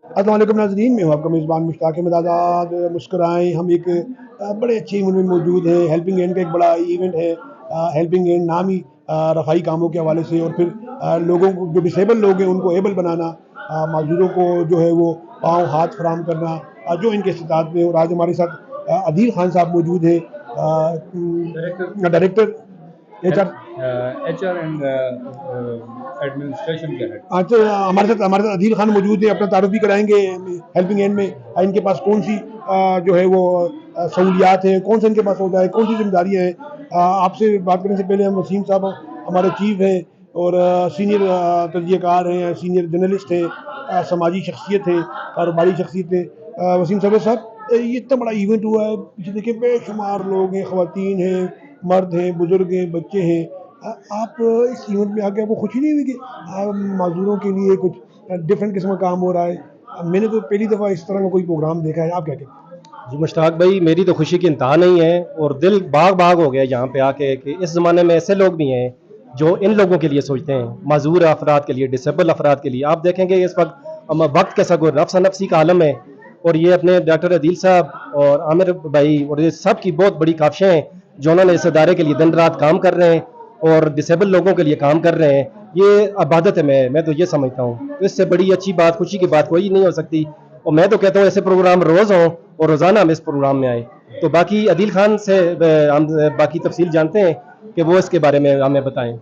अस्सलाम वालेकुम नाज़रीन, मैं हूँ आपका मेज़बान मुश्ताक अहमद आज़ाद। मुस्कुराएँ, हम एक बड़े अच्छे इवेंट में मौजूद हैं। हेल्पिंग हैंड का एक बड़ा इवेंट है। हेल्पिंग हैंड नाम ही रफ़ाई कामों के हवाले से, और फिर लोगों को, जो डिसेबल लोग हैं उनको एबल बनाना, माज़ूरों को जो है वो पाँव हाथ फराहम करना, जो इनके इस्तिताअत में। और आज हमारे साथ अदील खान साहब मौजूद हैं, director HR. HR and administration के हेड। अच्छा, हमारे साथ अदील खान मौजूद है, अपना तारुफ भी कराएंगे हेल्पिंग हैंड में। इनके पास कौन सी जो है वो सहूलियात हैं, कौन सा इनके पास होता है, कौन सी जिम्मेदारियाँ हैं। आपसे बात करने से पहले हम वसीम साहब हमारे चीफ हैं, और सीनियर तजज़ियाकार हैं, सीनियर जर्नलिस्ट हैं, समाजी शख्सियत हैं, कारोबारी शख्सियत हैं। वसीम साहब, ये इतना बड़ा इवेंट हुआ है, पीछे देखिए बेशुमार लोग हैं, ख़वातीन हैं, मर्द हैं, बुज़ुर्ग हैं, बच्चे हैं। आप इस इवेंट में आके आपको खुशी नहीं हुई कि मज़दूरों के लिए कुछ डिफरेंट किस्म का काम हो रहा है? मैंने तो पहली दफ़ा इस तरह का कोई प्रोग्राम देखा है, आप क्या कहते हैं? जी मुश्ताक भाई, मेरी तो खुशी की इंतहा नहीं है और दिल बाग बाग हो गया यहाँ पे आके कि इस ज़माने में ऐसे लोग भी हैं जो इन लोगों के लिए सोचते हैं, माजूर अफराद के लिए, डिसेबल अफराद के लिए। आप देखेंगे इस वक्त कैसा नफसा नफसी का आलम है, और ये अपने डॉक्टर अदील साहब और आमिर भाई और ये सब की बहुत बड़ी काविशें हैं जो उन्होंने इस इदारे के लिए दिन रात काम कर रहे हैं और डिसेबल लोगों के लिए काम कर रहे हैं। ये अबादत है, मैं तो ये समझता हूँ। तो इससे बड़ी अच्छी बात, खुशी की बात कोई नहीं हो सकती। और मैं तो कहता हूँ ऐसे प्रोग्राम रोज़ हों और रोज़ाना हम इस प्रोग्राम में आए। तो बाकी अदील खान से हम बाकी तफसील जानते हैं कि वो इसके बारे में हमें बताएं।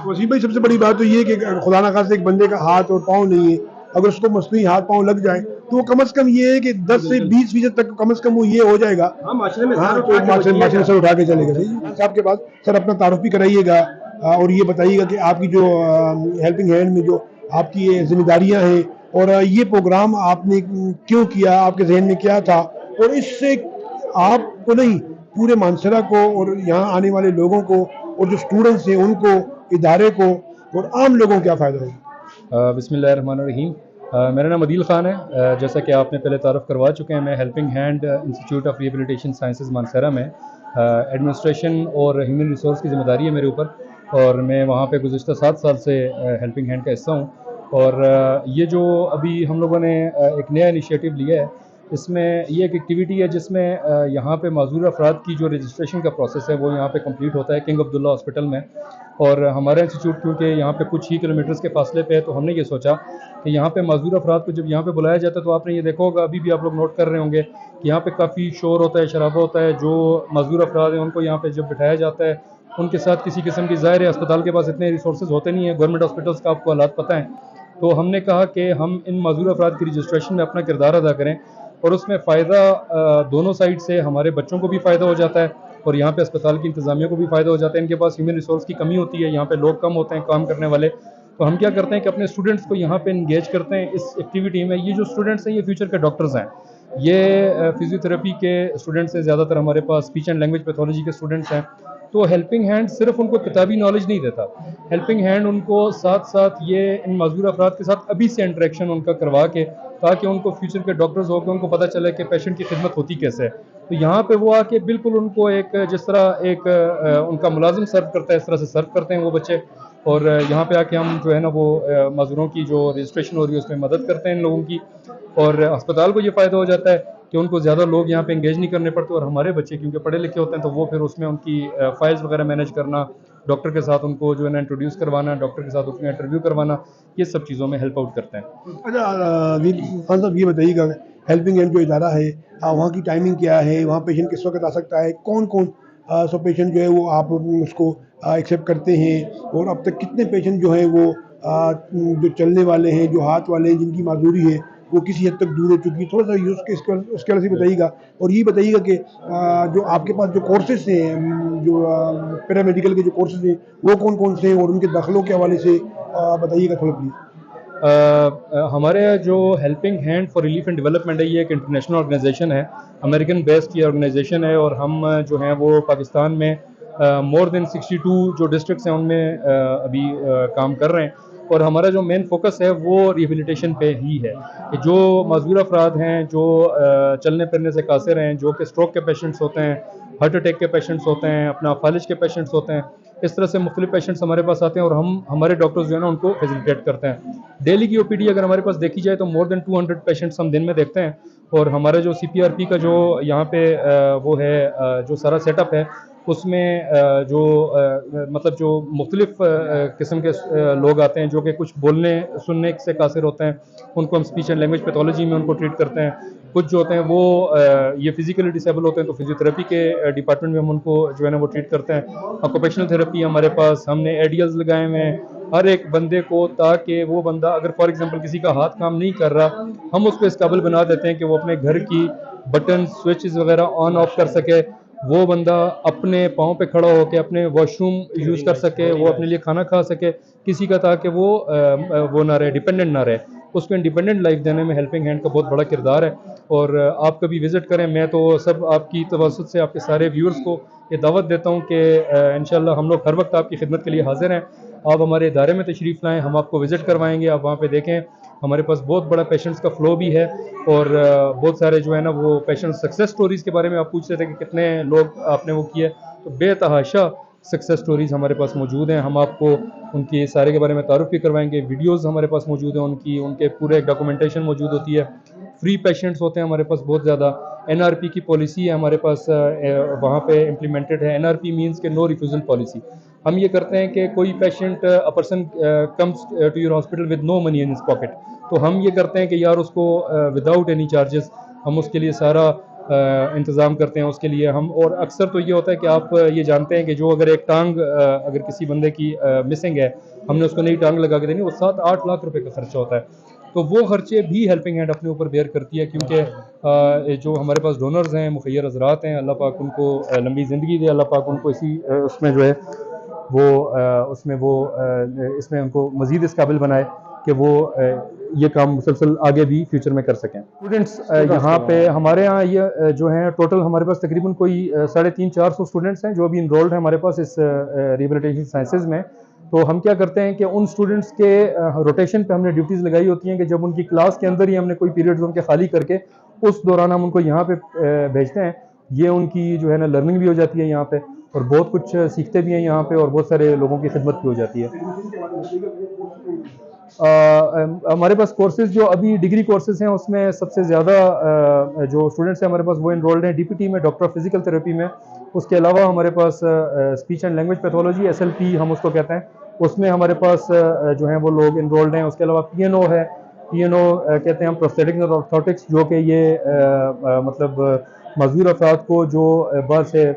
वसीम भाई, सबसे बड़ी बात तो ये है कि खुदा ना खास्ता एक बंदे का हाथ और पाँव नहीं है, अगर उसको मसनूई हाथ पाँव लग जाए तो वो कम से कम ये है कि 10 से 20% तक कम से कम वो ये हो जाएगा। हाँ, माशरे में हाँ, सर तो उठा के माशरे बचिएगा। माशरे से उठा के चलेगा। सही है। साहब के पास सर अपना तारुफ भी कराइएगा, और ये बताइएगा कि आपकी जो हेल्पिंग हैंड में जो आपकी ये जिम्मेदारियाँ हैं, और ये प्रोग्राम आपने क्यों किया, आपके जहन में क्या था, और इससे आपको नहीं, पूरे मानसरा को और यहाँ आने वाले लोगों को और जो स्टूडेंट्स हैं उनको, इदारे को और आम लोगों को क्या फ़ायदा होगा? बिस्मिल्लाहिर्रहमानिर्रहीम। मेरा नाम अदील ख़ान है। जैसा कि आपने पहले तारुफ़ करवा चुके हैं, मैं helping hand institute of rehabilitation sciences Mansehra में एडमिनिस्ट्रेशन और ह्यूमन रिसोर्स की ज़िम्मेदारी है मेरे ऊपर, और मैं वहाँ पे गुज़िश्ता 7 साल से हेल्पिंग हैंड का हिस्सा हूँ। और ये जो अभी हम लोगों ने एक नया इनिशिएटिव लिया है, इसमें ये एक एक्टिविटी है जिसमें यहाँ पे माज़ूर अफराद की जो रजिस्ट्रेशन का प्रोसेस है वो यहाँ पे कंप्लीट होता है किंग अब्दुल्ला हॉस्पिटल में। और हमारा इंस्टीट्यूट क्योंकि यहाँ पे कुछ ही किलोमीटर्स के फासले पे है, तो हमने ये सोचा कि यहाँ पे माज़ूर अफराद को जब यहाँ पे बुलाया जाता है, तो आपने ये देखा होगा, अभी भी आप लोग नोट कर रहे होंगे कि यहाँ पे काफ़ी शोर होता है, शराबा होता है। जो माज़ूर अफराद हैं उनको यहाँ पे जब बिठाया जाता है, उनके साथ किसी किस्म की, ज़ाहिर है अस्पताल के पास इतने रिसोर्सेज होते नहीं है, गवर्नमेंट हॉस्पिटल्स का आपको हालात पता है। तो हमने कहा कि हम इन माज़ूर अफराद की रजिस्ट्रेशन में अपना किरदार अदा करें, और उसमें फ़ायदा दोनों साइड से, हमारे बच्चों को भी फ़ायदा हो जाता है और यहाँ पे अस्पताल की इंतज़ामिया को भी फ़ायदा हो जाता है। इनके पास ह्यूमन रिसोर्स की कमी होती है, यहाँ पे लोग कम होते हैं काम करने वाले। तो हम क्या करते हैं कि अपने स्टूडेंट्स को यहाँ पे इंगेज करते हैं इस एक्टिविटी में। ये जो स्टूडेंट्स हैं ये फ्यूचर के डॉक्टर्स हैं। ये फिजियोथेरेपी के स्टूडेंट्स हैं ज़्यादातर, हमारे पास स्पीच एंड लैंग्वेज पैथोलॉजी के स्टूडेंट्स हैं। तो हेल्पिंग हैंड सिर्फ उनको किताबी नॉलेज नहीं देता, हेल्पिंग हैंड उनको साथ साथ ये इन मजदूर अफराद के साथ अभी से इंटरेक्शन उनका करवा के, ताकि उनको फ्यूचर के डॉक्टर्स होकर उनको पता चले कि पेशेंट की खिदमत होती कैसे है। तो यहाँ पे वो आके बिल्कुल उनको एक, जिस तरह एक उनका मुलाजिम सर्व करता है, इस तरह से सर्व करते हैं वो बच्चे। और यहाँ पे आके हम जो है ना वो मजदूरों की जो रजिस्ट्रेशन हो रही है उसमें मदद करते हैं इन लोगों की। और अस्पताल को ये फ़ायदा हो जाता है कि उनको ज़्यादा लोग यहाँ पे इंगेज नहीं करने पड़ते, और हमारे बच्चे क्योंकि पढ़े लिखे होते हैं तो वो फिर उसमें उनकी फाइल्स वगैरह मैनेज करना, डॉक्टर के साथ उनको जो है ना इंट्रोड्यूस करवाना, डॉक्टर के साथ उसमें इंटरव्यू करवाना, ये सब चीज़ों में हेल्प आउट करते हैं। अच्छा, अदील खान साहब, ये बताइएगा, हेल्पिंग हैंड जो इदारा है, वहाँ की टाइमिंग क्या है, वहाँ पेशेंट किस वक्त आ सकता है, कौन कौन सब पेशेंट जो है वो आप उसको एक्सेप्ट करते हैं, और अब तक कितने पेशेंट जो है वो जो चलने वाले हैं, जो हाथ वाले हैं, जिनकी माजूरी है वो किसी हद तक दूर हो चुकी है, थोड़ा सा उसके वजह से बताइएगा। और ये बताइएगा कि जो आपके पास जो कोर्सेज हैं, जो पैरामेडिकल के जो कोर्सेज हैं, वो कौन कौन से हैं, और उनके दाखिलों के हवाले से बताइएगा थोड़ा प्लीज़। हमारे जो helping hand for relief and development है, ये एक इंटरनेशनल ऑर्गेनाइजेशन है, अमेरिकन बेस्ड ये ऑर्गेनाइजेशन है। और हम जो हैं वो पाकिस्तान में मोर देन 62 जो डिस्ट्रिक्ट्स हैं उनमें अभी काम कर रहे हैं। और हमारा जो मेन फोकस है वो रिहेबिलिटेशन पे ही है कि जो मजबूर अफराद हैं, जो चलने फिरने से कासिर हैं, जो कि स्ट्रोक के पेशेंट्स होते हैं, हार्ट अटैक के पेशेंट्स होते हैं, अपना फालिज के पेशेंट्स होते हैं, इस तरह से मुख्तलिफ पेशेंट्स हमारे पास आते हैं और हम हमारे डॉक्टर्स जो है ना उनको फैसिलिटेट करते हैं। डेली की ओपीडी अगर हमारे पास देखी जाए तो मोर देन 200 पेशेंट्स हम दिन में देखते हैं। और हमारा जो CPRP का जो यहाँ पे वो है जो सारा सेटअप है उसमें जो मतलब जो मुख्तलिफ किस्म के लोग आते हैं जो कि कुछ बोलने सुनने से कासिर होते हैं, उनको हम स्पीच एंड लैंग्वेज पैथोलॉजी में उनको ट्रीट करते हैं। कुछ जो होते हैं वो ये फिजिकली डिसेबल होते हैं तो फिजियोथेरेपी के डिपार्टमेंट में हम उनको जो है ना वो ट्रीट करते हैं। ऑक्यूपेशनल थेरेपी हमारे पास, हमने एडियल्स लगाए हुए हैं हर एक बंदे को, ताकि वो बंदा अगर फॉर एग्जांपल किसी का हाथ काम नहीं कर रहा, हम उसको इस काबिल बना देते हैं कि वो अपने घर की बटन स्विचेस वगैरह ऑन ऑफ कर सके, वो बंदा अपने पाँव पे खड़ा होकर अपने वॉशरूम यूज़ कर सके, वो अपने लिए खाना खा सके किसी का, ताकि वो ना रहे, डिपेंडेंट ना रहे। उसको इंडिपेंडेंट लाइफ देने में हेल्पिंग हैंड का बहुत बड़ा किरदार है। और आप कभी विज़िट करें, मैं तो सब आपकी तवज्जुह से आपके सारे व्यूअर्स को ये दावत देता हूँ कि इंशाल्लाह हम लोग हर वक्त आपकी खिदमत के लिए हाजिर हैं। आप हमारे इदारे में तशरीफ़ लाएँ, हम आपको विज़िट करवाएंगे, आप वहाँ पे देखें। हमारे पास बहुत बड़ा पेशेंट्स का फ़्लो भी है और बहुत सारे जो है ना वो पेशेंट सक्सेस स्टोरीज़ के बारे में आप पूछ रहे थे कि कितने लोग आपने वो किए, तो बेतहाशा सक्सेस स्टोरीज़ हमारे पास मौजूद हैं। हम आपको उनके सारे के बारे में तारुफ भी करवाएंगे। वीडियोज़ हमारे पास मौजूद हैं उनकी, उनके पूरे डॉक्यूमेंटेशन मौजूद होती है। फ्री पेशेंट्स होते हैं हमारे पास बहुत ज़्यादा। NRP की पॉलिसी है हमारे पास, वहाँ पे इम्प्लीमेंटेड है। NRP मीन्स के नो रिफ्यूज़ल पॉलिसी। हम ये करते हैं कि कोई patient a person comes to your hospital with no money in his pocket, तो हम ये करते हैं कि यार उसको विदाउट एनी चार्जेस हम उसके लिए सारा इंतज़ाम करते हैं उसके लिए हम। और अक्सर तो ये होता है कि आप ये जानते हैं कि जो अगर एक टांग अगर किसी बंदे की मिसिंग है, हमने उसको नई टांग लगा के देनी, वो 7-8 लाख रुपए का खर्चा होता है। तो वो खर्चे भी हेल्पिंग हैंड अपने ऊपर बेयर करती है, क्योंकि जो हमारे पास डोनर्स हैं, मुखय्यर हज़रात हैं, अल्लाह पाक उनको लंबी ज़िंदगी दे, अल्लाह पाक उनको इसी उसमें जो है वो उसमें वो इसमें उनको मज़ीद इस काबिल बनाए कि वो ये काम मुसलसल आगे भी फ्यूचर में कर सकें। स्टूडेंट्स यहाँ पे हमारे यहाँ ये जो हैं टोटल हमारे पास तकरीबन कोई 350-400 स्टूडेंट्स हैं जो अभी इनरोल्ड हैं हमारे पास इस रिहेबिलिटेशन साइंसेज में। तो हम क्या करते हैं कि उन स्टूडेंट्स के रोटेशन पे हमने ड्यूटीज़ लगाई होती हैं कि जब उनकी क्लास के अंदर ही हमने कोई पीरियड्स उनके खाली करके उस दौरान हम उनको यहाँ पे भेजते हैं। ये उनकी जो है ना लर्निंग भी हो जाती है यहाँ पे और बहुत कुछ सीखते भी हैं यहाँ पे और बहुत सारे लोगों की खिदमत भी हो जाती है। हमारे पास कोर्सेज जो अभी डिग्री कोर्सेज हैं उसमें सबसे ज़्यादा जो स्टूडेंट्स हैं हमारे पास वो इनरोल्ड हैं DPT में, डॉक्टर ऑफ फिजिकल थेरेपी में। उसके अलावा हमारे पास speech and language pathology SLP हम उसको कहते हैं, उसमें हमारे पास जो हैं वो लोग इनरोल्ड हैं। उसके अलावा PNO है, PNO कहते हैं हम प्रोस्थेटिक्स और ऑर्थोटिक्स, जो कि ये मतलब मजदूर अफराद को जो बाहर से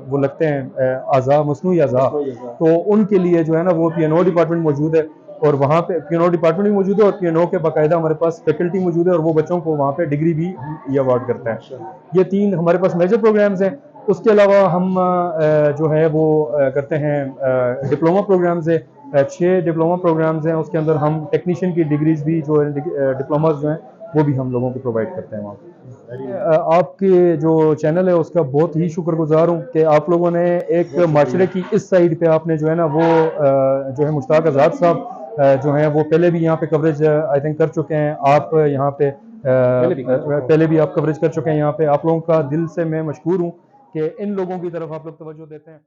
वो लगते हैं आज़ा, मसनूई आज़ा, तो उनके लिए जो है ना वो PNO डिपार्टमेंट मौजूद है और वहाँ पे PNO डिपार्टमेंट भी मौजूद है और PNO के बाकायदा हमारे पास फैकल्टी मौजूद है और वो बच्चों को वहाँ पे डिग्री भी ये अवार्ड करते हैं। ये 3 हमारे पास मेजर प्रोग्राम्स हैं। उसके अलावा हम जो है वो करते हैं डिप्लोमा प्रोग्राम्स है, 6 डिप्लोमा प्रोग्राम्स हैं। उसके अंदर हम टेक्नीशियन की डिग्रीज भी जो डिप्लोमास जो हैं वो भी हम लोगों को प्रोवाइड करते हैं वहाँ पे। आपके जो चैनल है उसका बहुत ही शुक्रगुजार हूँ कि आप लोगों ने एक माशरे की इस साइड पे आपने जो है ना वो जो है मुश्ताक आज़ाद साहब जो हैं वो पहले भी यहाँ पे कवरेज आई थिंक कर चुके हैं। आप यहाँ पे पहले भी आप कवरेज कर चुके हैं यहाँ पे। आप लोगों का दिल से मैं मशकूर हूँ कि इन लोगों की तरफ आप लोग तवज्जो देते हैं।